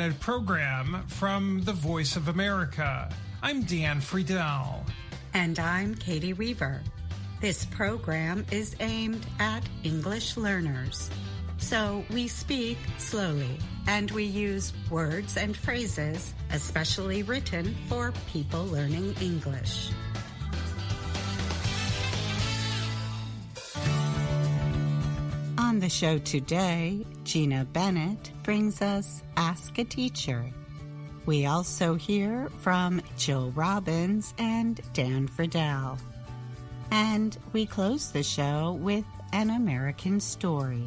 Curated program from the Voice of America. I'm Dan Friedel. And I'm Katie Weaver. This program is aimed at English learners. So we speak slowly and we use words and phrases especially written for people learning English. On the show today, Gina Bennett brings us Ask a Teacher. We also hear from Jill Robbins and Dan Friedel. And we close the show with an American story.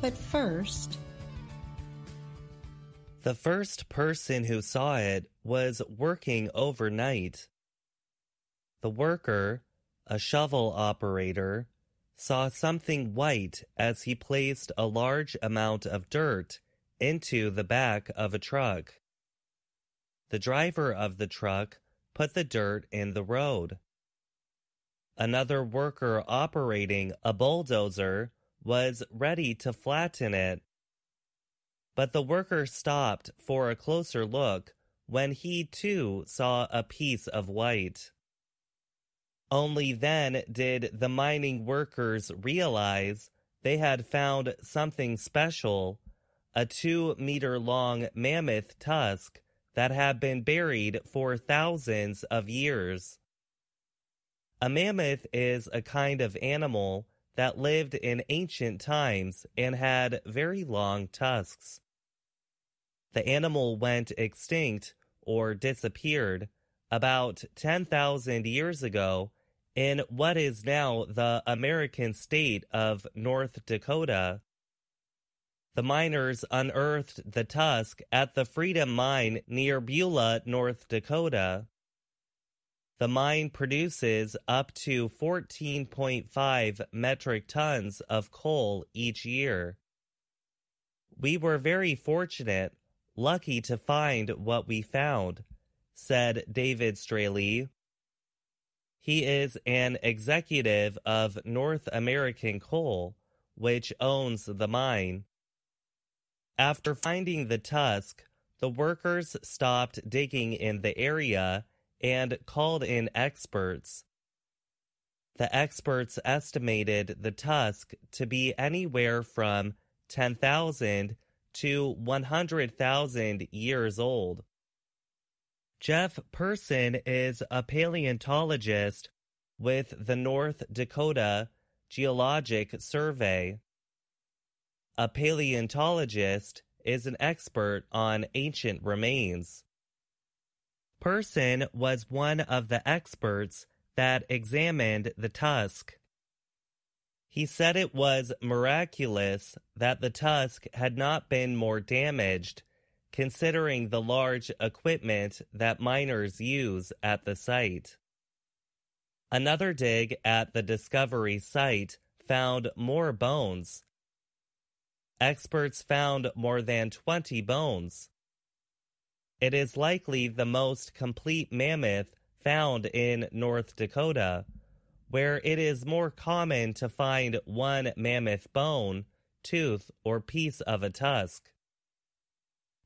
But first... The first person who saw it was working overnight. The worker, a shovel operator, saw something white as he placed a large amount of dirt into the back of a truck. The driver of the truck put the dirt in the road. Another worker operating a bulldozer was ready to flatten it. But the worker stopped for a closer look when he too saw a piece of white. Only then did the mining workers realize they had found something special, a 2-meter-long mammoth tusk that had been buried for thousands of years. A mammoth is a kind of animal that lived in ancient times and had very long tusks. The animal went extinct or disappeared about 10,000 years ago in what is now the American state of North Dakota. The miners unearthed the tusk at the Freedom Mine near Beulah, North Dakota. The mine produces up to 14.5 metric tons of coal each year. We were very fortunate, lucky to find what we found, said David Straley. He is an executive of North American Coal, which owns the mine. After finding the tusk, the workers stopped digging in the area and called in experts. The experts estimated the tusk to be anywhere from 10,000 to 100,000 years old. Jeff Person is a paleontologist with the North Dakota Geologic Survey. A paleontologist is an expert on ancient remains. Person was one of the experts that examined the tusk. He said it was miraculous that the tusk had not been more damaged, considering the large equipment that miners use at the site. Another dig at the discovery site found more bones. Experts found more than 20 bones. It is likely the most complete mammoth found in North Dakota, where it is more common to find one mammoth bone, tooth, or piece of a tusk.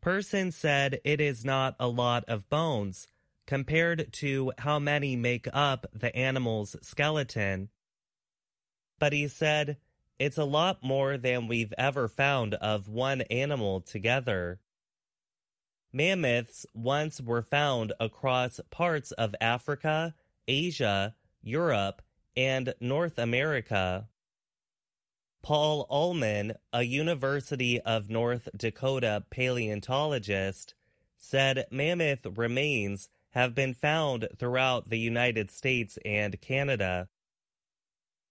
Person said it is not a lot of bones compared to how many make up the animal's skeleton. But he said it's a lot more than we've ever found of one animal together. Mammoths once were found across parts of Africa, Asia, Europe, and North America. Paul Ullman, a University of North Dakota paleontologist, said mammoth remains have been found throughout the United States and Canada.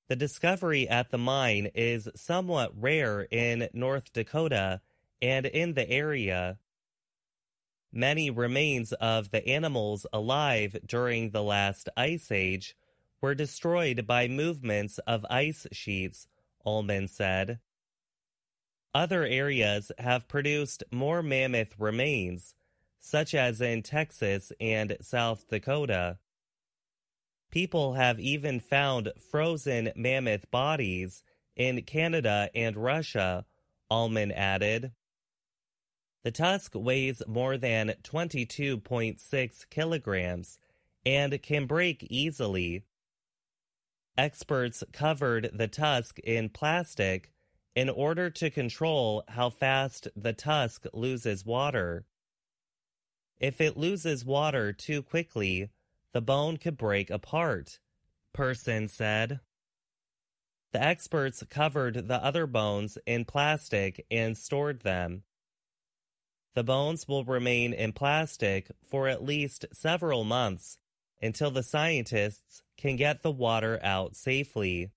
The discovery at the mine is somewhat rare in North Dakota and in the area. Many remains of the animals alive during the last ice age were destroyed by movements of ice sheets, Ullman said. Other areas have produced more mammoth remains, such as in Texas and South Dakota. People have even found frozen mammoth bodies in Canada and Russia, Ullman added. The tusk weighs more than 22.6 kilograms and can break easily. Experts covered the tusk in plastic in order to control how fast the tusk loses water. If it loses water too quickly, the bone could break apart, Person said. The experts covered the other bones in plastic and stored them. The bones will remain in plastic for at least several months until the scientists can get the water out safely.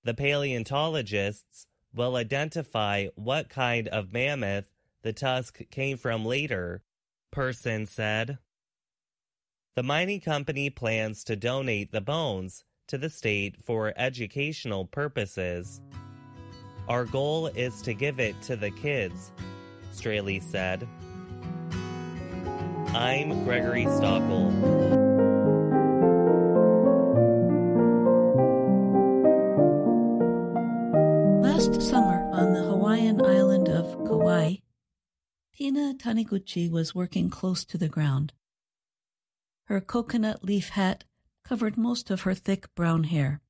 The paleontologists will identify what kind of mammoth the tusk came from later, Person said. The mining company plans to donate the bones to the state for educational purposes. Our goal is to give it to the kids, Straley said. I'm Gregory Stockel. Last summer on the Hawaiian island of Kauai, Tina Taniguchi was working close to the ground. Her coconut leaf hat covered most of her thick brown hair.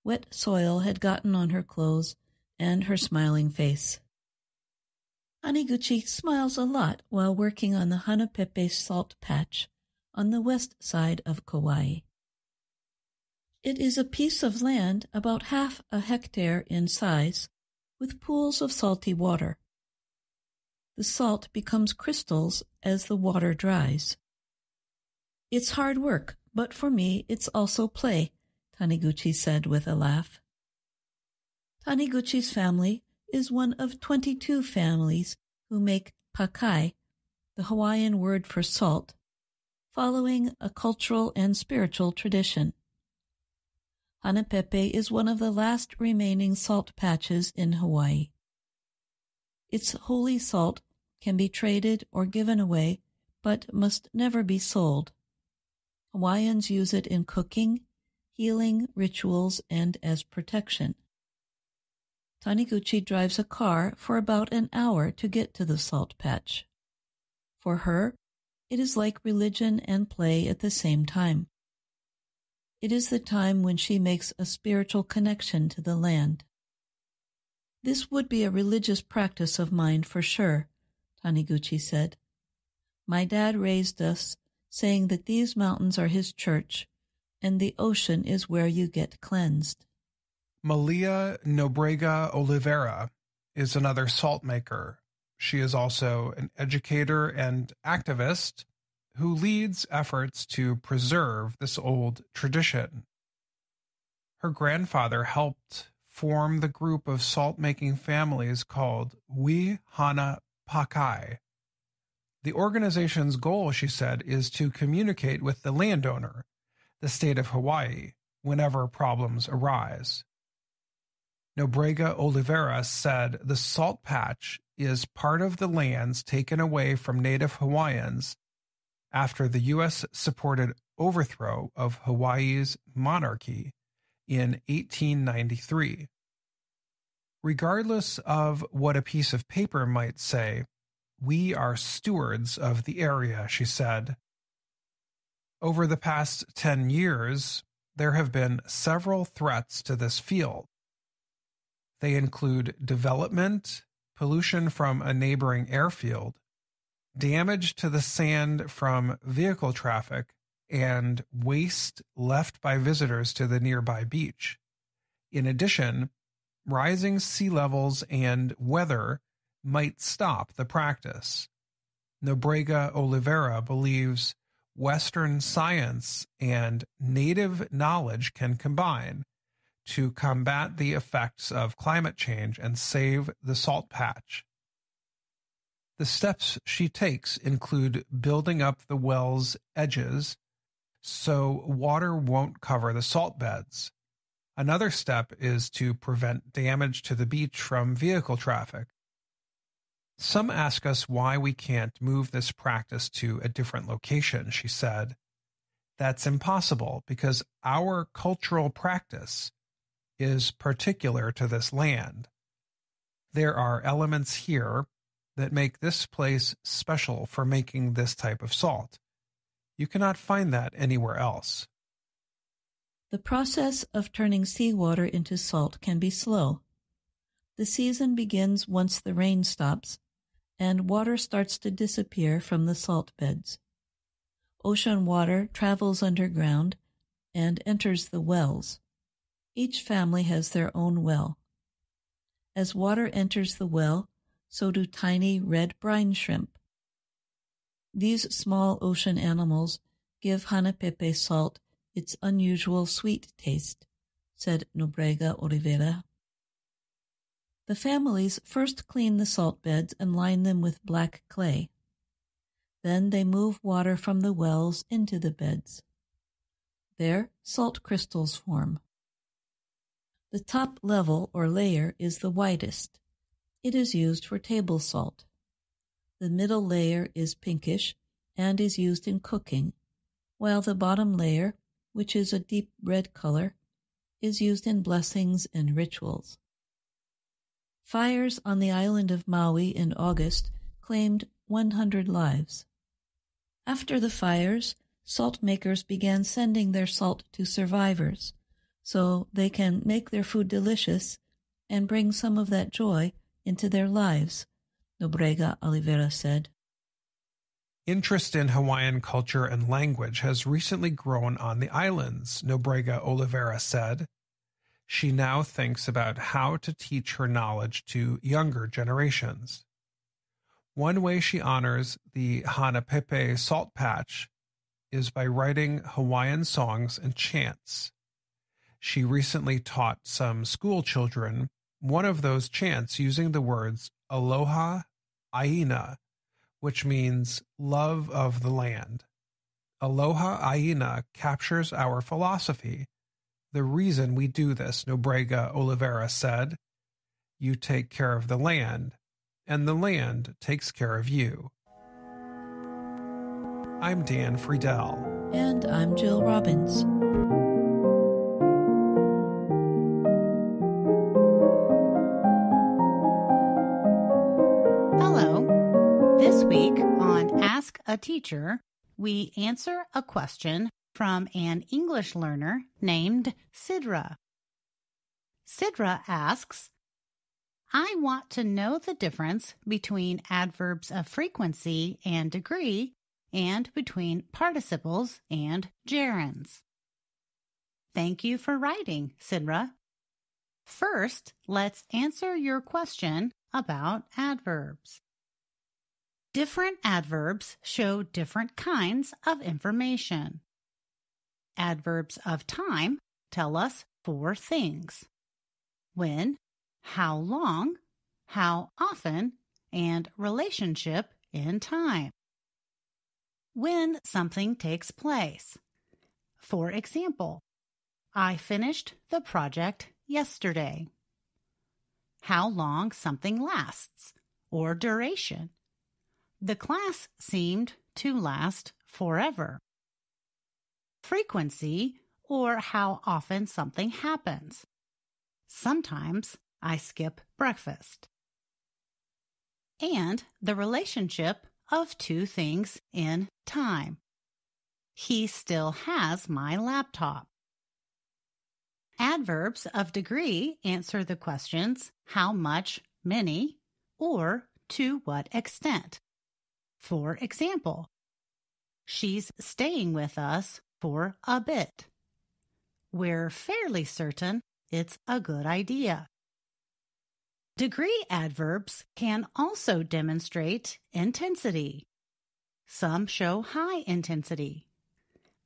Wet soil had gotten on her clothes and her smiling face. Taniguchi smiles a lot while working on the Hanapepe salt patch on the west side of Kauai. It is a piece of land about half a hectare in size, with pools of salty water. The salt becomes crystals as the water dries. It's hard work, but for me it's also play, Taniguchi said with a laugh. Taniguchi's family is one of 22 families who make pakai, the Hawaiian word for salt, following a cultural and spiritual tradition. Hanapepe is one of the last remaining salt patches in Hawaii. Its holy salt can be traded or given away, but must never be sold. Hawaiians use it in cooking, healing, rituals, and as protection. Taniguchi drives a car for about an hour to get to the salt patch. For her, it is like religion and play at the same time. It is the time when she makes a spiritual connection to the land. This would be a religious practice of mine for sure, Taniguchi said. My dad raised us saying that these mountains are his church, and the ocean is where you get cleansed. Malia Nobrega Oliveira is another salt maker. She is also an educator and activist who leads efforts to preserve this old tradition. Her grandfather helped form the group of salt-making families called We Hana Pakai. The organization's goal, she said, is to communicate with the landowner, the state of Hawaii, whenever problems arise. Nobrega Oliveira said the salt patch is part of the lands taken away from Native Hawaiians after the U.S.-supported overthrow of Hawaii's monarchy in 1893. Regardless of what a piece of paper might say, we are stewards of the area, she said. Over the past 10 years, there have been several threats to this field. They include development, pollution from a neighboring airfield, damage to the sand from vehicle traffic, and waste left by visitors to the nearby beach. In addition, rising sea levels and weather might stop the practice. Nobrega Oliveira believes Western science and native knowledge can combine to combat the effects of climate change and save the salt patch. The steps she takes include building up the well's edges so water won't cover the salt beds. Another step is to prevent damage to the beach from vehicle traffic. Some ask us why we can't move this practice to a different location, she said. That's impossible because our cultural practice is particular to this land. There are elements here that make this place special for making this type of salt. You cannot find that anywhere else. The process of turning seawater into salt can be slow. The season begins once the rain stops, and water starts to disappear from the salt beds. Ocean water travels underground and enters the wells. Each family has their own well. As water enters the well, so do tiny red brine shrimp. These small ocean animals give Hanapepe salt its unusual sweet taste, said Nobrega Oliveira. The families first clean the salt beds and line them with black clay. Then they move water from the wells into the beds. There, salt crystals form. The top level or layer is the whitest. It is used for table salt. The middle layer is pinkish and is used in cooking, while the bottom layer, which is a deep red color, is used in blessings and rituals. Fires on the island of Maui in August claimed 100 lives. After the fires, salt makers began sending their salt to survivors so they can make their food delicious and bring some of that joy into their lives, Nobrega Oliveira said. Interest in Hawaiian culture and language has recently grown on the islands, Nobrega Oliveira said. She now thinks about how to teach her knowledge to younger generations. One way she honors the Hanapepe salt patch is by writing Hawaiian songs and chants. She recently taught some school children one of those chants using the words Aloha Aina, which means love of the land. Aloha Aina captures our philosophy. The reason we do this, Nobrega Oliveira said. You take care of the land, and the land takes care of you. I'm Dan Friedel. And I'm Jill Robbins. Hello. This week on Ask a Teacher, we answer a question from an English learner named Sidra. Sidra asks, I want to know the difference between adverbs of frequency and degree and between participles and gerunds. Thank you for writing, Sidra. First, let's answer your question about adverbs. Different adverbs show different kinds of information. Adverbs of time tell us 4 things: when, how long, how often, and relationship in time. When something takes place. For example, I finished the project yesterday. How long something lasts, or duration. The class seemed to last forever. Frequency, or how often something happens. Sometimes I skip breakfast. And the relationship of 2 things in time. He still has my laptop. Adverbs of degree answer the questions how much, many, or to what extent. For example, she's staying with us for a bit. We're fairly certain it's a good idea. Degree adverbs can also demonstrate intensity. Some show high intensity.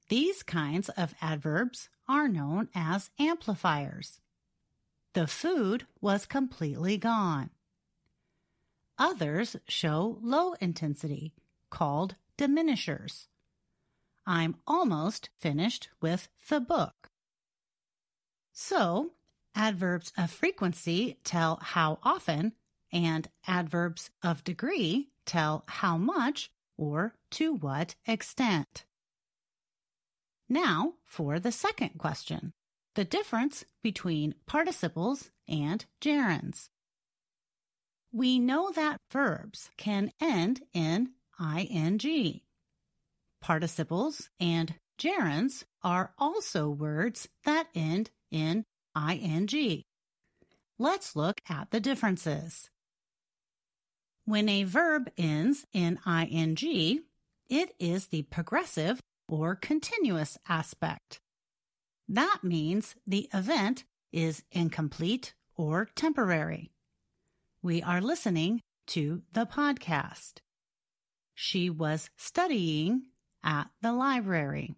These kinds of adverbs are known as amplifiers. The food was completely gone. Others show low intensity, called diminishers. I'm almost finished with the book. So, adverbs of frequency tell how often, and adverbs of degree tell how much or to what extent. Now for the second question, the difference between participles and gerunds. We know that verbs can end in ing. Participles and gerunds are also words that end in ing. Let's look at the differences. When a verb ends in ing, it is the progressive or continuous aspect. That means the event is incomplete or temporary. We are listening to the podcast. She was studying at the library.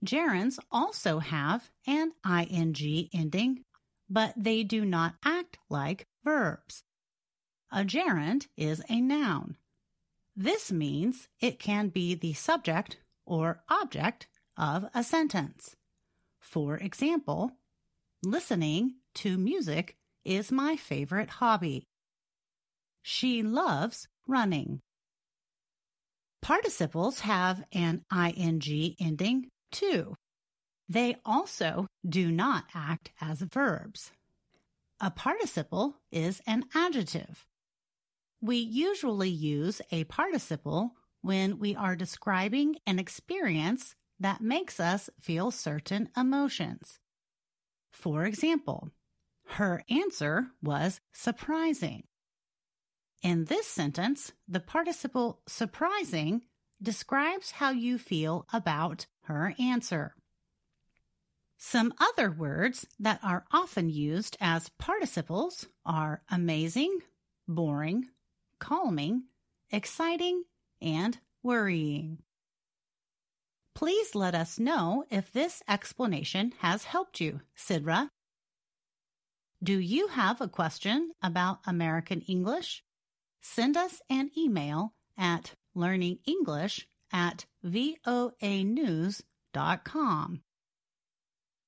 Gerunds also have an ing ending, but they do not act like verbs. A gerund is a noun. This means it can be the subject or object of a sentence. For example, listening to music is my favorite hobby. She loves running. Participles have an ing ending too. They also do not act as verbs. A participle is an adjective. We usually use a participle when we are describing an experience that makes us feel certain emotions. For example, her answer was surprising. In this sentence, the participle surprising describes how you feel about her answer. Some other words that are often used as participles are amazing, boring, calming, exciting, and worrying. Please let us know if this explanation has helped you, Sidra. Do you have a question about American English? Send us an email at learningenglish@voanews.com.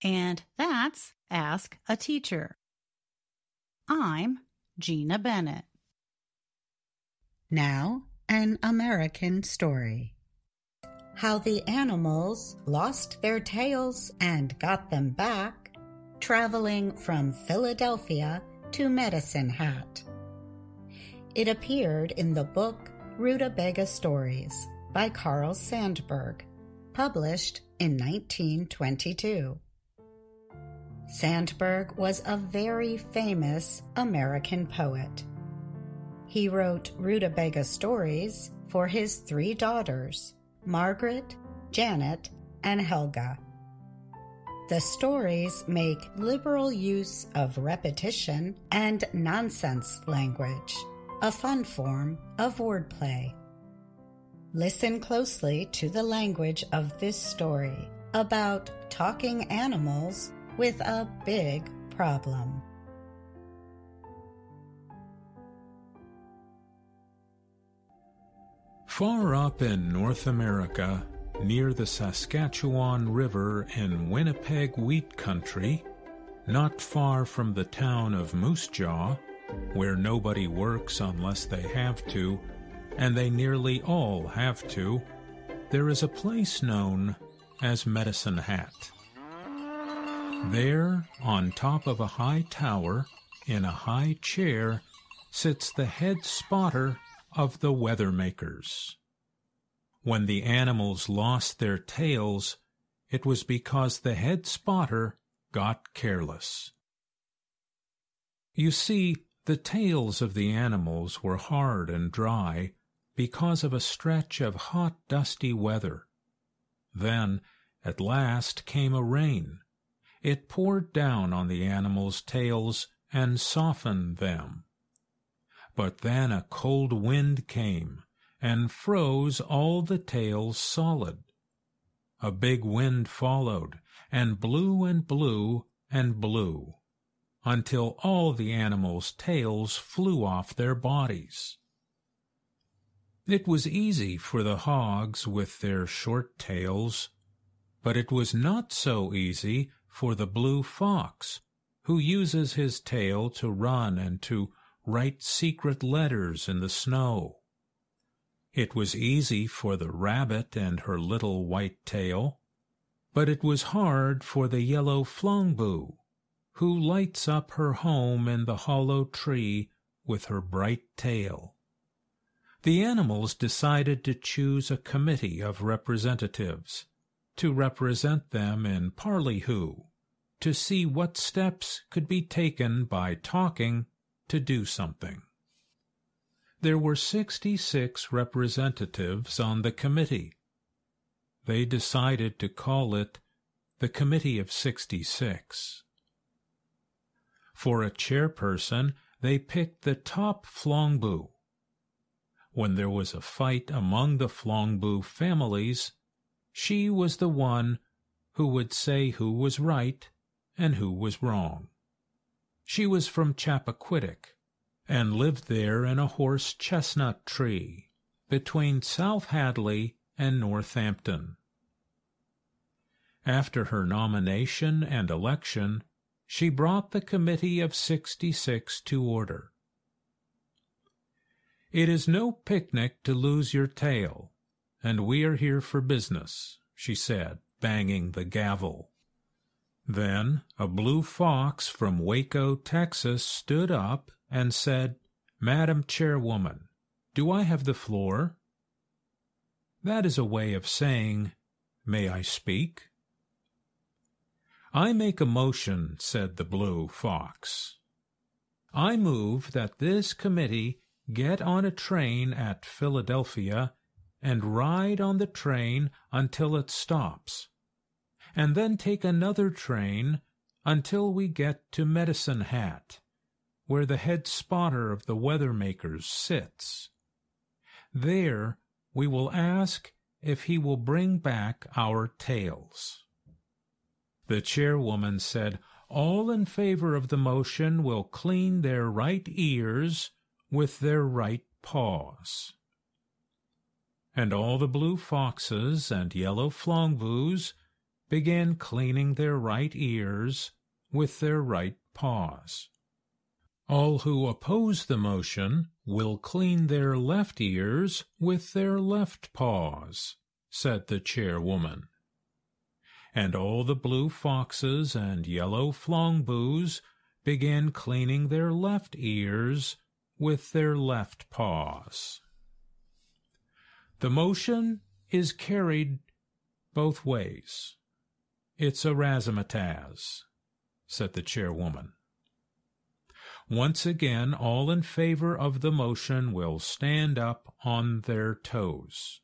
And that's Ask a Teacher. I'm Gina Bennett. Now, an American story. How the animals lost their tails and got them back, traveling from Philadelphia to Medicine Hat. It appeared in the book Rutabaga Stories by Carl Sandburg, published in 1922. Sandburg was a very famous American poet. He wrote Rutabaga Stories for his 3 daughters, Margaret, Janet, and Helga. The stories make liberal use of repetition and nonsense language, a fun form of wordplay. Listen closely to the language of this story about talking animals with a big problem. Far up in North America, near the Saskatchewan River in Winnipeg Wheat Country, not far from the town of Moose Jaw, where nobody works unless they have to, and they nearly all have to, there is a place known as Medicine Hat. There, on top of a high tower, in a high chair, sits the head spotter of the weather-makers. When the animals lost their tails, it was because the head spotter got careless. You see, the tails of the animals were hard and dry because of a stretch of hot, dusty weather. Then, at last, came a rain. It poured down on the animals' tails and softened them. But then a cold wind came and froze all the tails solid. A big wind followed, and blew and blew and blew, until all the animals' tails flew off their bodies. It was easy for the hogs with their short tails, but it was not so easy for the blue fox, who uses his tail to run and to write secret letters in the snow. It was easy for the rabbit and her little white tail, but it was hard for the yellow flongboo, who lights up her home in the hollow tree with her bright tail. The animals decided to choose a committee of representatives to represent them in parley-hoo, to see what steps could be taken by talking to do something. There were 66 representatives on the committee. They decided to call it the Committee of 66. For a chairperson, they picked the top Flongboo. When there was a fight among the Flongboo families, she was the one who would say who was right and who was wrong. She was from Chappaquiddick, and lived there in a horse chestnut tree between South Hadley and Northampton. After her nomination and election, she brought the Committee of 66 to order. "It is no picnic to lose your tail, and we are here for business," she said, banging the gavel. Then a blue fox from Waco, Texas, stood up and said, "Madam Chairwoman, do I have the floor?" That is a way of saying, "May I speak?" "I make a motion," said the blue fox. "I move that this committee get on a train at Philadelphia and ride on the train until it stops, and then take another train until we get to Medicine Hat, where the head spotter of the weather-makers sits. There we will ask if he will bring back our tails." The chairwoman said, "All in favor of the motion will clean their right ears with their right paws." And all the blue foxes and yellow Flongboos began cleaning their right ears with their right paws. "All who oppose the motion will clean their left ears with their left paws," said the chairwoman. And all the blue foxes and yellow Flongboos began cleaning their left ears with their left paws. The motion is carried both ways. It's a razzmatazz, said the chairwoman. Once again, all in favor of the motion will stand up on their toes.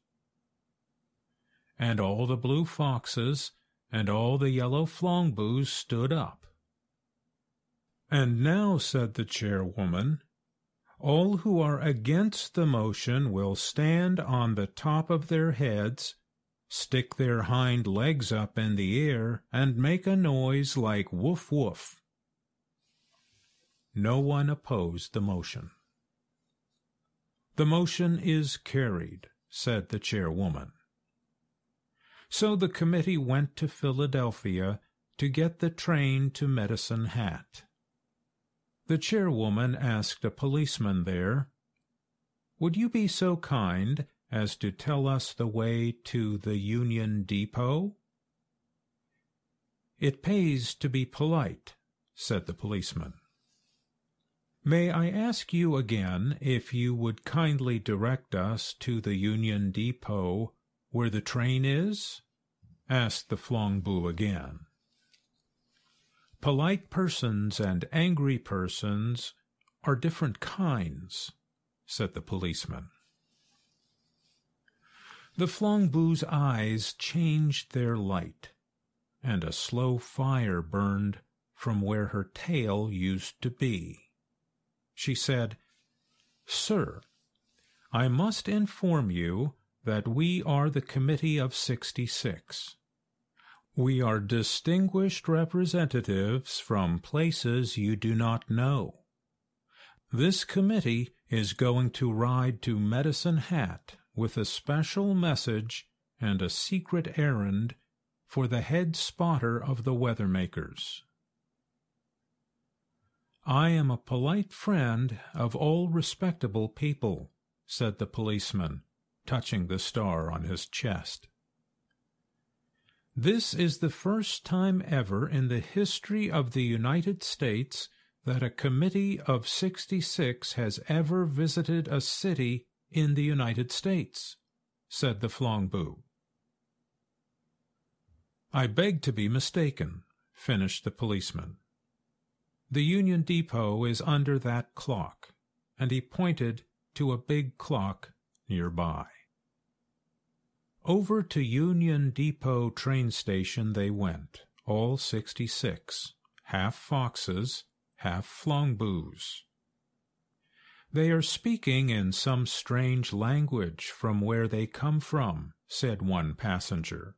And all the blue foxes and all the yellow Flongboos stood up. And now, said the chairwoman, all who are against the motion will stand on the top of their heads, stick their hind legs up in the air, and make a noise like woof woof. No one opposed the motion. The motion is carried, said the chairwoman. So the committee went to Philadelphia to get the train to Medicine Hat. The chairwoman asked a policeman there, "Would you be so kind as to tell us the way to the Union Depot?" "It pays to be polite," said the policeman. "May I ask you again if you would kindly direct us to the Union Depot where the train is?" asked the Flongboo again. "Polite persons and angry persons are different kinds," said the policeman. The Flongboo's eyes changed their light, and a slow fire burned from where her tail used to be. She said, "Sir, I must inform you that we are the Committee of 66. We are distinguished representatives from places you do not know. This committee is going to ride to Medicine Hat with a special message and a secret errand for the head spotter of the weather-makers. I am a polite friend of all respectable people," said the policeman, touching the star on his chest. "This is the first time ever in the history of the United States that a committee of 66 has ever visited a city in the United States, said the Flongbu. I beg to be mistaken, finished the policeman. The Union Depot is under that clock, and he pointed to a big clock nearby. Over to Union Depot train station they went, all 66, half foxes, half Flongbus. They are speaking in some strange language from where they come from, said one passenger.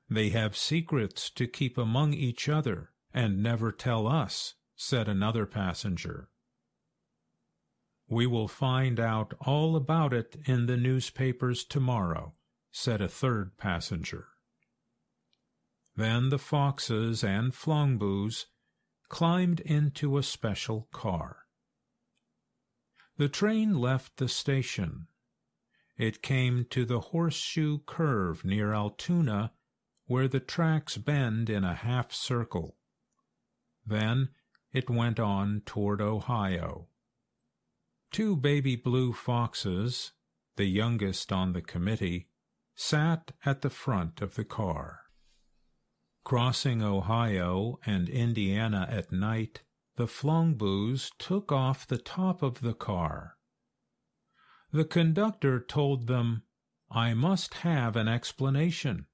They have secrets to keep among each other and never tell us, said another passenger. We will find out all about it in the newspapers tomorrow, said a third passenger. Then the foxes and Flongbus climbed into a special car. The train left the station. It came to the horseshoe curve near Altoona, where the tracks bend in a half circle. Then it went on toward Ohio. 2 baby blue foxes, the youngest on the committee, sat at the front of the car. Crossing Ohio and Indiana at night, the Flongbus took off the top of the car. The conductor told them, I must have an explanation.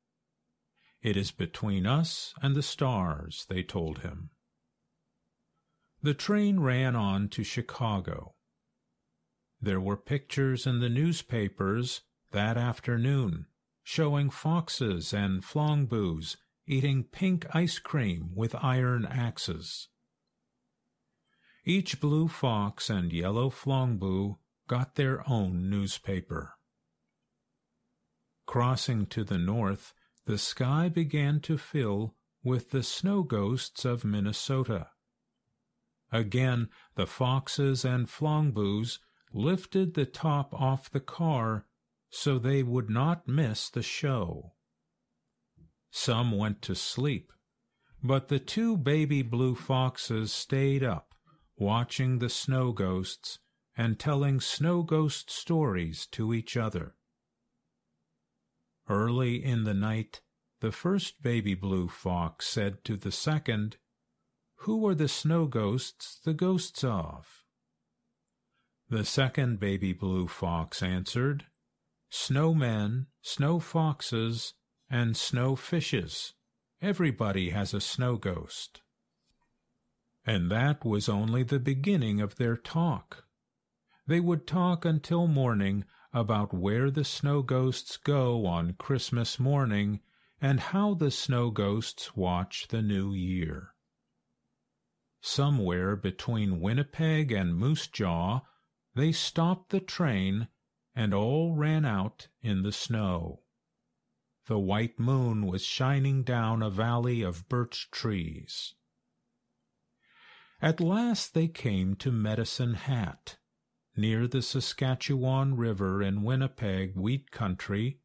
It is between us and the stars, they told him. The train ran on to Chicago. There were pictures in the newspapers that afternoon showing foxes and Flongbus eating pink ice cream with iron axes. Each blue fox and yellow Flongbu got their own newspaper. Crossing to the north, the sky began to fill with the snow ghosts of Minnesota. Again, the foxes and Flongbus lifted the top off the car so they would not miss the show. Some went to sleep, but the 2 baby blue foxes stayed up, watching the snow ghosts and telling snow ghost stories to each other. Early in the night, the first baby blue fox said to the second, Who are the snow ghosts the ghosts of? The second baby blue fox answered, Snowmen, snow foxes, and snow fishes. Everybody has a snow ghost. And that was only the beginning of their talk. They would talk until morning about where the snow ghosts go on Christmas morning and how the snow ghosts watch the new year. Somewhere between Winnipeg and Moose Jaw, they stopped the train and all ran out in the snow. The white moon was shining down a valley of birch trees. At last they came to Medicine Hat, near the Saskatchewan River in Winnipeg wheat country,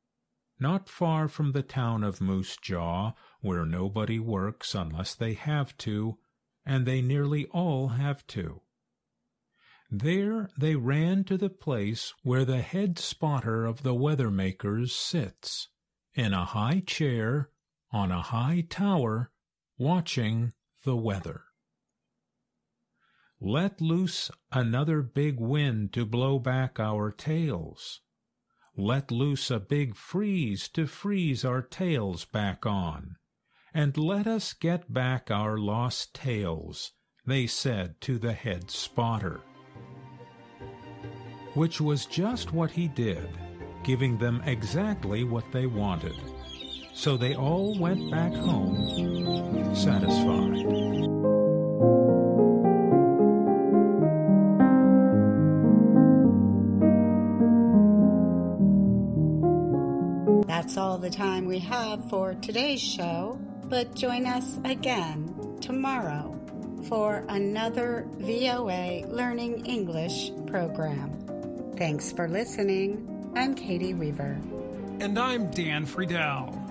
not far from the town of Moose Jaw, where nobody works unless they have to, and they nearly all have to. There they ran to the place where the head spotter of the weather-makers sits, in a high chair on a high tower, watching the weather. Let loose another big wind to blow back our tails. Let loose a big freeze to freeze our tails back on. And let us get back our lost tails, they said to the head spotter. Which was just what he did, giving them exactly what they wanted. So they all went back home, satisfied. That's all the time we have for today's show, but join us again tomorrow for another VOA Learning English program. Thanks for listening. I'm Katie Weaver. And I'm Dan Friedel.